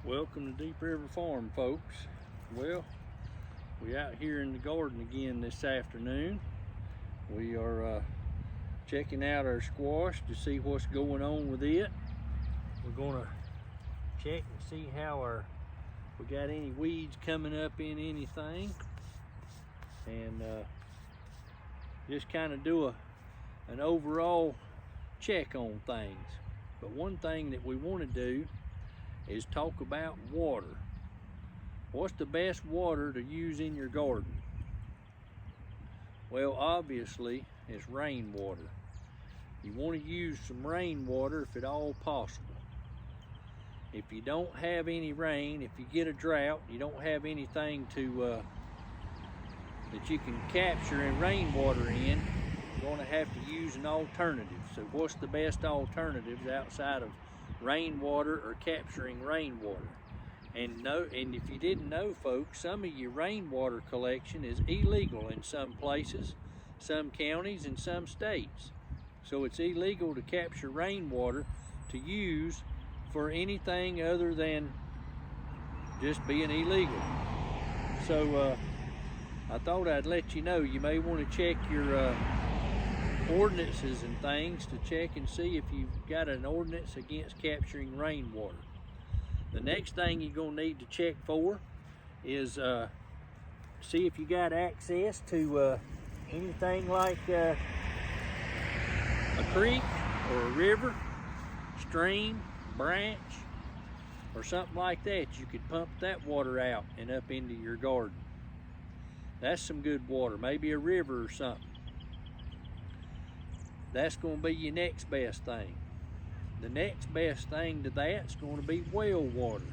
Welcome to Deep River Farm, folks. Well, we're out here in the garden again this afternoon. We are checking out our squash to see what's going on with it. We're gonna check and see how we got any weeds coming up in anything, and just kind of do an overall check on things. But one thing that we want to do is talk about water. What's the best water to use in your garden? Well, obviously it's rainwater. You want to use some rainwater if at all possible. If you don't have any rain, if you get a drought, you don't have anything to that you can capture in rainwater in, you're going to have to use an alternative. So what's the best alternatives outside of rainwater or capturing rainwater? And if you didn't know, folks, some of your rainwater collection is illegal in some places, some counties, and some states. So it's illegal to capture rainwater to use for anything other than just being illegal. So I thought I'd let you know, you may want to check your ordinances and things to check and see if you've got an ordinance against capturing rainwater. The next thing you're going to need to check for is see if you got access to anything like a creek or a river, stream, branch, or something like that. You could pump that water out and up into your garden. That's some good water. Maybe a river or something. That's going to be your next best thing. The next best thing to that's going to be well water.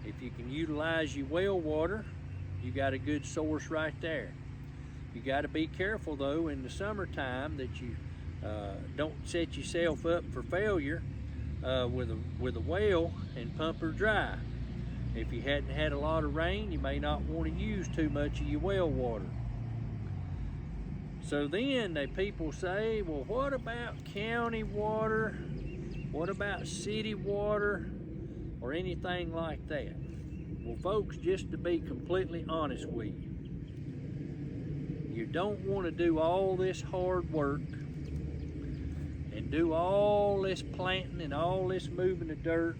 If you can utilize your well water, you got a good source right there. You got to be careful though in the summertime that you don't set yourself up for failure with a well and pump her dry. If you hadn't had a lot of rain, you may not want to use too much of your well water. So then people say, well, what about county water? What about city water or anything like that? Well, folks, just to be completely honest with you, you don't want to do all this hard work and do all this planting and all this moving of dirt,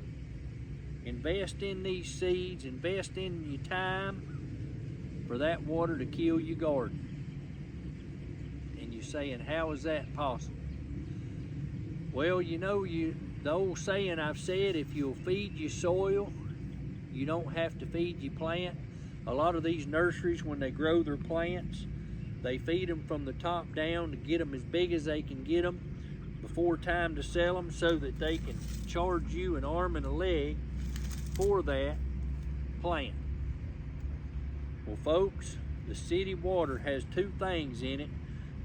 invest in these seeds, invest in your time for that water to kill your garden. You're saying, how is that possible? Well, you know, the old saying I've said, if you'll feed your soil, you don't have to feed your plant. A lot of these nurseries, when they grow their plants, they feed them from the top down to get them as big as they can get them before time to sell them, so that they can charge you an arm and a leg for that plant. Well, folks, the city water has two things in it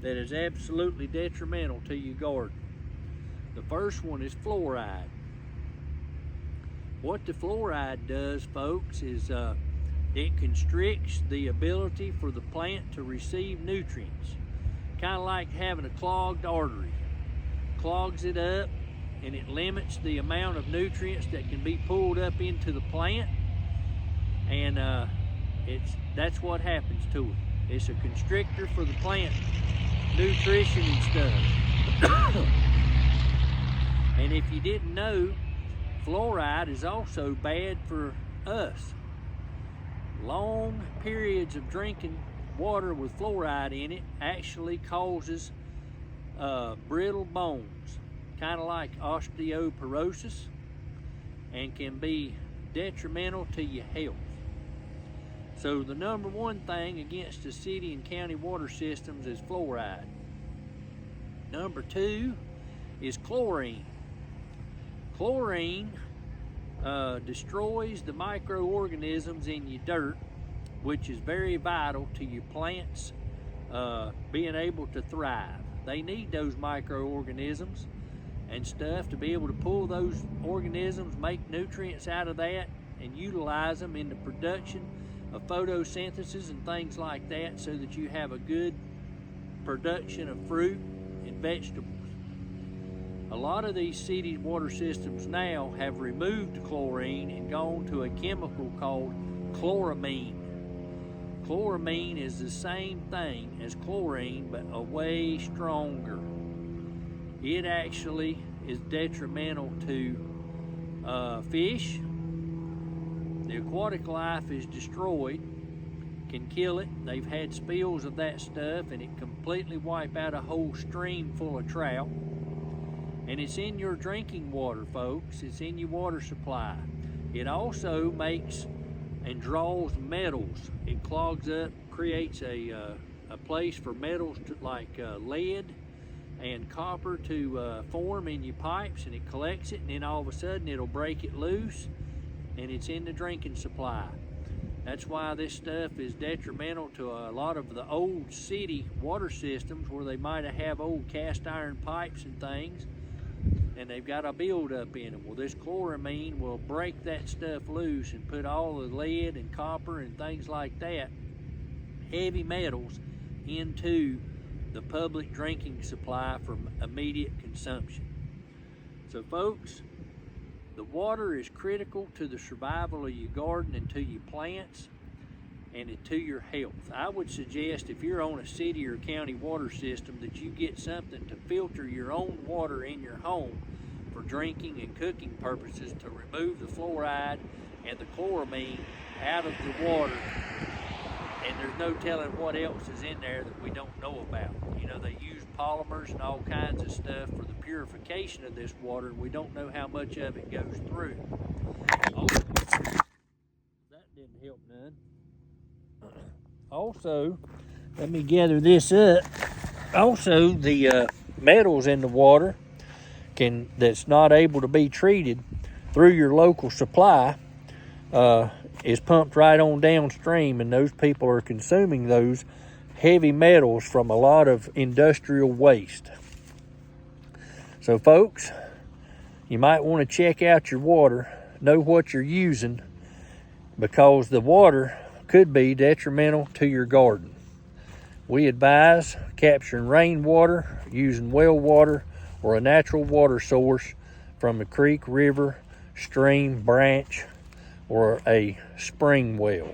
that is absolutely detrimental to your garden. The first one is fluoride. What the fluoride does, folks, is it constricts the ability for the plant to receive nutrients. Kind of like having a clogged artery. Clogs it up and it limits the amount of nutrients that can be pulled up into the plant, and that's what happens to it. It's a constrictor for the plant nutrition and stuff. And if you didn't know, fluoride is also bad for us. Long periods of drinking water with fluoride in it actually causes brittle bones, kind of like osteoporosis, and can be detrimental to your health. So the number one thing against the city and county water systems is fluoride. Number two is chlorine. Chlorine destroys the microorganisms in your dirt, which is very vital to your plants being able to thrive. They need those microorganisms and stuff to be able to pull those organisms, make nutrients out of that, and utilize them in the production of photosynthesis and things like that, so that you have a good production of fruit and vegetables. A lot of these city water systems now have removed chlorine and gone to a chemical called chloramine. Chloramine is the same thing as chlorine, but a way stronger. It actually is detrimental to fish. The aquatic life is destroyed, can kill it. They've had spills of that stuff and it completely wipe out a whole stream full of trout. And it's in your drinking water, folks. It's in your water supply. It also makes and draws metals. It clogs up, creates a place for metals like lead and copper to form in your pipes, and it collects it, and then all of a sudden it'll break it loose, and it's in the drinking supply. That's why this stuff is detrimental to a lot of the old city water systems where they might have old cast iron pipes and things, and they've got a buildup in them. Well, this chloramine will break that stuff loose and put all the lead and copper and things like that, heavy metals, into the public drinking supply for immediate consumption. So folks, the water is critical to the survival of your garden and to your plants and to your health. I would suggest if you're on a city or county water system that you get something to filter your own water in your home for drinking and cooking purposes to remove the fluoride and the chloramine out of the water. And there's no telling what else is in there that we don't know about. You know, they use polymers and all kinds of stuff for the purification of this water, and we don't know how much of it goes through. Also, that didn't help none. Also, let me gather this up. Also, the metals in the water that's not able to be treated through your local supply is pumped right on downstream, and those people are consuming those heavy metals from a lot of industrial waste. So folks, you might want to check out your water, know what you're using, because the water could be detrimental to your garden. We advise capturing rainwater, using well water, or a natural water source from a creek, river, stream, branch, or a spring well,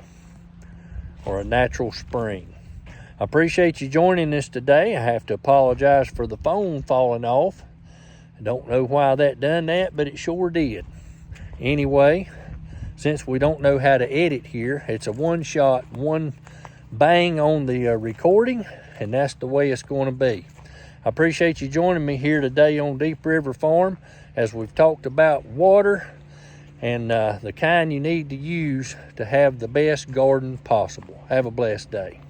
or a natural spring. I appreciate you joining us today. I have to apologize for the phone falling off. I don't know why that done that, but it sure did. Anyway, since we don't know how to edit here, it's a one shot, one bang on the recording, and that's the way it's going to be. I appreciate you joining me here today on Deep River Farm as we've talked about water and the kind you need to use to have the best garden possible. Have a blessed day.